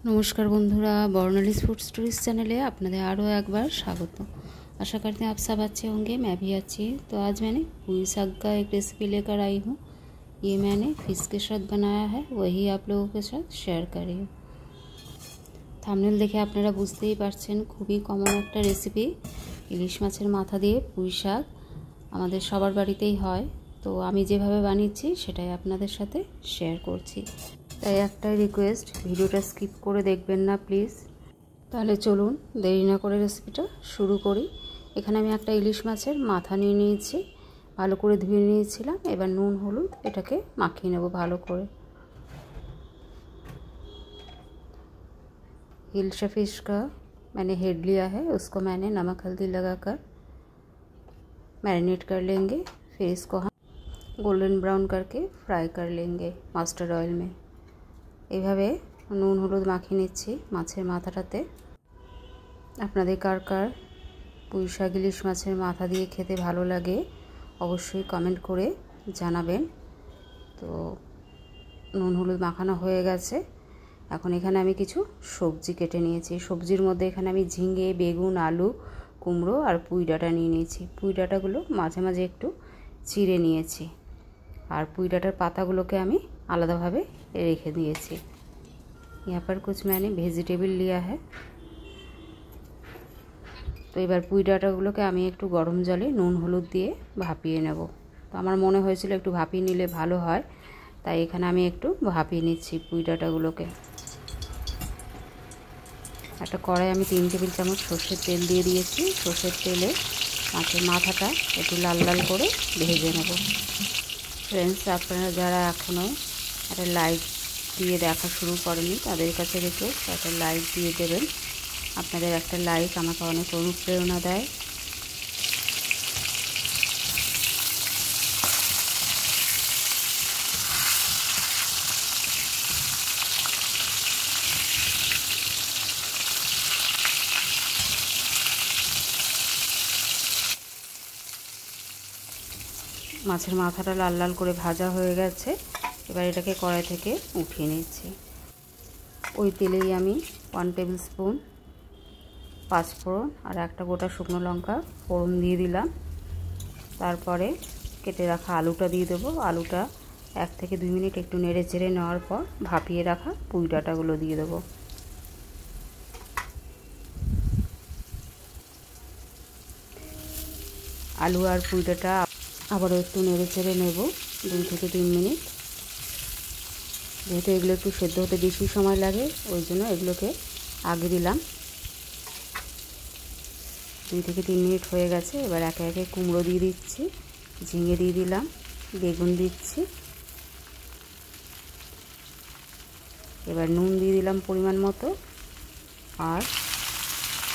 नमस्कार बंधुरा बर्णालीज food stories चैनले आपनादेर आरो एक बार स्वागत। आशा करते हैं आप सब अच्छे होंगे, मैं भी अच्छी। तो आज मैंने पुई साग का एक रेसिपी लेकर आई हूँ। ये मैंने फिश के साथ बनाया है, वही आप लोगों के साथ शेयर कर रही हूँ। थाम्बनेल देखे आपनारा बुझतेई पारछेन खूबই कमन একটা रेसिपি। इलिश माछेर माथा दिए पुई शाक आमादेर सबार बाड़ीतेई हय। तो आमी जेभाবে বানিয়েছি সেটাই আপনাদের সাথে শেয়ার করছি। তাই একটাই রিকোয়েস্ট, ভিডিওটা স্কিপ করে দেখবেন না প্লিজ। তাহলে চলুন দেরি না করে রেসিপিটা শুরু করি। এখানে আমি একটা ইলিশ মাছের মাথা নিয়ে নিয়েছি, ভালো করে ধুয়ে নিয়েছিলাম। এবার নুন হলুদ এটাকে মাখিয়ে নেব ভালো করে। हिल्सा फिश का मैंने हेड लिया है, उसको मैंने नमक हल्दी लगाकर मैरिनेट कर लेंगे। फिर इसको हम गोल्डन ब्राउन करके फ्राई कर लेंगे मस्टर्ड ऑयल में। এইভাবে নুন হলুদ মাখিয়ে নিচ্ছি মাছের মাথাটাতে। আপনাদের কার কার পুঁই শাক ইলিশ মাছের মাথা দিয়ে খেতে ভালো লাগে অবশ্যই কমেন্ট করে জানাবেন। তো নুন হলুদ মাখানো হয়ে গেছে। এখন এখানে আমি কিছু সবজি কেটে নিয়েছি। সবজির মধ্যে এখানে আমি ঝিঙে, বেগুন, আলু, কুমড়ো আর পুঁই ডাঁটা নিয়ে নিয়েছি। পুঁই ডাঁটাগুলো মাঝে মাঝে একটু চিড়ে নিয়েছি, আর পুঁই ডাঁটার পাতাগুলোকে আমি আলাদাভাবে रेखे दिएছি। यहाँ पर कुछ मैंने वेजिटेबल लिया है। तो এবার পুঁই ডাঁটাগুলোকে আমি একটু গরম জলে নুন হলুদ দিয়ে ভাপিয়ে নেব। তো আমার মনে হয়েছিল একটু ভাপিয়ে নিলে ভালো হয়, তাই এখানে আমি একটু ভাপিয়ে নিচ্ছি পুঁই ডাঁটাগুলোকে। একটা কড়াই আমি 3 টেবিল চামচ সরষের তেল দিয়ে দিয়েছি। সরষের তেলে মাছের মাথাটা একটু লাল লাল করে ভেজে নেব। ফ্রেন্ডস, আপনারা যারা এখনও একটা লাইক দিয়ে দেখা শুরু করেনি তাদের কাছে রিকোয়েস্ট, একটা লাইক দিয়ে দেবেন। আপনাদের একটা লাইক আমাকে অনেক অনুপ্রেরণা দেয়। মাছের মাথাটা লাল লাল করে ভাজা হয়ে গেছে। এবার এটাকে কড়াই থেকে উঠিয়ে নিচ্ছি। ওই তেলেই আমি 1 টেবিল স্পুন পাঁচফোড়ন আর একটা গোটা শুকনো লঙ্কা ফোড়ন দিয়ে দিলাম। তারপরে কেটে রাখা আলুটা দিয়ে দেবো। আলুটা 1 থেকে 2 মিনিট একটু নেড়ে চেড়ে নেওয়ার পর ভাপিয়ে রাখা পুঁই ডাঁটাগুলো দিয়ে দেবো। আলু আর পুঁই ডাঁটা আবারও একটু নেড়ে চেড়ে নেব 2 থেকে 3 মিনিট। যেহেতু এগুলো একটু সেদ্ধ হতে বেশি সময় লাগে, ওই জন্য এগুলোকে আগে দিলাম। 2 থেকে 3 মিনিট হয়ে গেছে। এবার একে একে কুমড়ো দিয়ে দিচ্ছি, ঝিঙে দিয়ে দিলাম, বেগুন দিচ্ছি। এবার নুন দিয়ে দিলাম পরিমাণ মতো, আর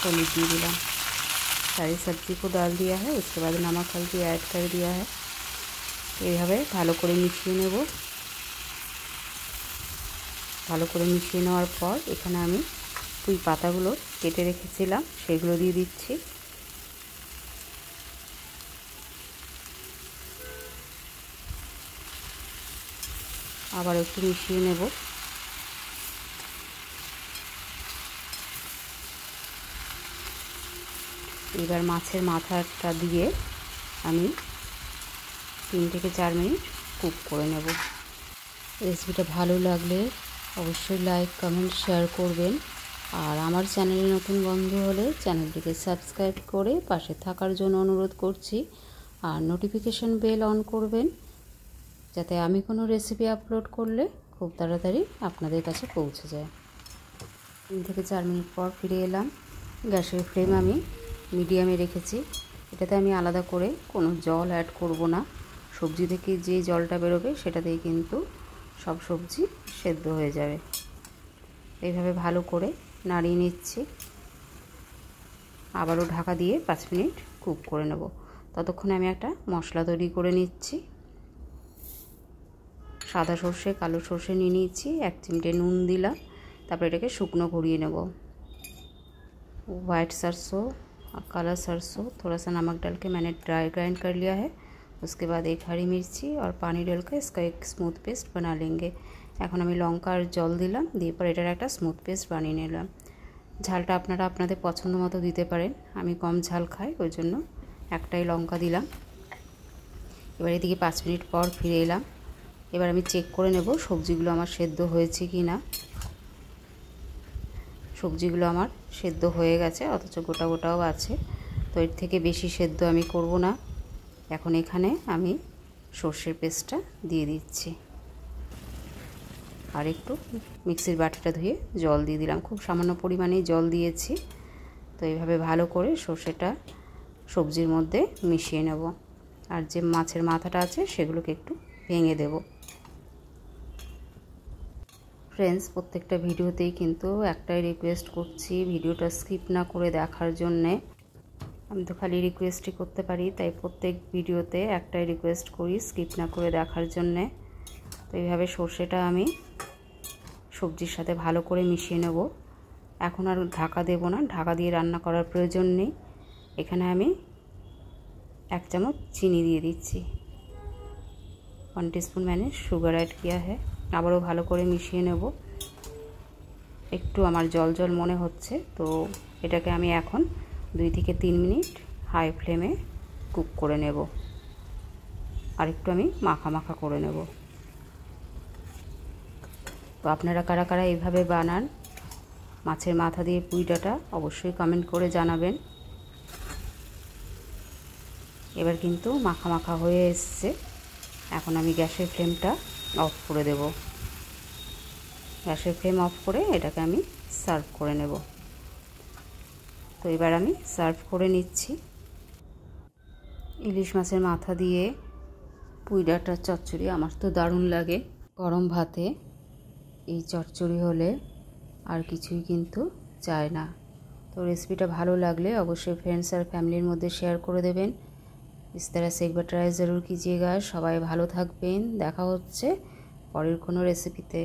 হলুদ দিয়ে দিলাম। सारी सब्जी को डाल दिया है, उसके बाद नमक हल्दी ऐड कर दिया है। এইভাবে ভালো করে মিশিয়ে নেব। ভালো করে মিশিয়ে নেওয়ার পর এখানে আমি পুঁই পাতাগুলো কেটে রেখেছিলাম সেগুলো দিয়ে দিচ্ছি। আবার একটু মিশিয়ে নেব। এবার মাছের মাথাটা দিয়ে আমি 3 থেকে 4 মিনিট কুক করে নেব। রেসিপিটা ভালো লাগলে অবশ্যই লাইক কমেন্ট শেয়ার করবেন, আর আমার চ্যানেলে নতুন বন্ধু হলে চ্যানেলটিকে সাবস্ক্রাইব করে পাশে থাকার জন্য অনুরোধ করছি। আর নোটিফিকেশন বেল অন করবেন, যাতে আমি কোনো রেসিপি আপলোড করলে খুব তাড়াতাড়ি আপনাদের কাছে পৌঁছে যায়। 3 থেকে 4 মিনিট পর ফিরে এলাম। গ্যাসের ফ্লেম আমি মিডিয়ামে রেখেছি। এটাতে আমি আলাদা করে কোনো জল অ্যাড করব না। সবজি থেকে যে জলটা বেরোবে সেটাতেই কিন্তু সব সবজি সেদ্ধ হয়ে যাবে। এইভাবে ভালো করে নাড়িয়ে নিচ্ছি। আবারও ঢাকা দিয়ে 5 মিনিট কুক করে নেব। ততক্ষণে আমি একটা মশলা তৈরি করে নিচ্ছি। সাদা সর্ষে, কালো সর্ষে নিয়ে নিয়েছি, 1 চিমটে নুন দিলাম। তারপর এটাকে শুকনো ঘুরিয়ে নেব। वाइट सरसों और काला सरसों थोड़ा सा नमक डाल के मैंने ड्राई ग्राइंड कर लिया है। उसके बाद 1 हरी मिर्ची और पानी डाल कर इसका एक स्मूथ पेस्ट बना लेंगे। এখন আমি লঙ্কা আর জল দিলাম, দিয়ে পর এটার একটা স্মুথ পেস্ট বানিয়ে নিলাম। ঝালটা আপনারা আপনাদের পছন্দ মতো দিতে পারেন, আমি কম ঝাল খাই ওই জন্য একটাই লঙ্কা দিলাম। এবার এদিকে 5 মিনিট পর ফিরে এলাম। এবার আমি চেক করে নেব সবজিগুলো আমার সেদ্ধ হয়েছে কি না। সবজিগুলো আমার সেদ্ধ হয়ে গেছে, অথচ গোটা গোটাও আছে, তো এর থেকে বেশি সেদ্ধ আমি করব না। এখন এখানে আমি সর্ষের পেস্টটা দিয়ে দিচ্ছি, আর একটু মিক্সির বাটিটা ধুয়ে জল দিয়ে দিলাম, খুব সামান্য পরিমাণেই জল দিয়েছি। তো এইভাবে ভালো করে সর্ষেটা সবজির মধ্যে মিশিয়ে নেব, আর যে মাছের মাথাটা আছে সেগুলোকে একটু ভেঙে দেব। ফ্রেন্ডস, প্রত্যেকটা ভিডিওতেই কিন্তু একটাই রিকোয়েস্ট করছি, ভিডিওটা স্কিপ না করে দেখার জন্যে। আমি তো খালি রিকোয়েস্টই করতে পারি, তাই প্রত্যেক ভিডিওতে একটাই রিকোয়েস্ট করি, স্কিপ না করে দেখার জন্যে। তো এইভাবে সর্ষেটা আমি সবজির সাথে ভালো করে মিশিয়ে নেব। এখন আর ঢাকা দেব না, ঢাকা দিয়ে রান্না করার প্রয়োজন নেই। এখানে আমি 1 চামচ चीनी দিয়ে দিচ্ছি, 1 टीस्पून मैंने शुगर ऐड किया है। আবারও ভালো করে মিশিয়ে নেব। একটু আমার জল জল মনে হচ্ছে, তো এটাকে আমি এখন 2 থেকে 3 মিনিট হাই ফ্লেমে কুক করে নেব, আর একটু আমি মাখা মাখা করে নেব। তো আপনারা কারা কারা এইভাবে বানান মাছের মাথা দিয়ে পুঁই ডাঁটা, অবশ্যই কমেন্ট করে জানাবেন। এবার কিন্তু মাখা মাখা হয়ে এসছে, এখন আমি গ্যাসের ফ্লেমটা অফ করে দেব। গ্যাসের ফ্লেম অফ করে এটাকে আমি সার্ভ করে নেব। তো এবার আমি সার্ভ করে নিচ্ছি। ইলিশ মাছের মাথা দিয়ে পুঁই ডাঁটার চচ্চড়ি আমার তো দারুণ লাগে। গরম ভাতে এই চচ্চড়ি হলে আর কিছুই কিন্তু চায় না। তো রেসিপিটা ভালো লাগলে অবশ্যই फ्रेंड्स और फैमिलिर मध्य शेयर করে দেবেন। इस तरह से एक बार ट्राई ज़रूर कीजिएगा। সবাই ভালো থাকবেন, দেখা হচ্ছে পরের কোনো রেসিপিতে।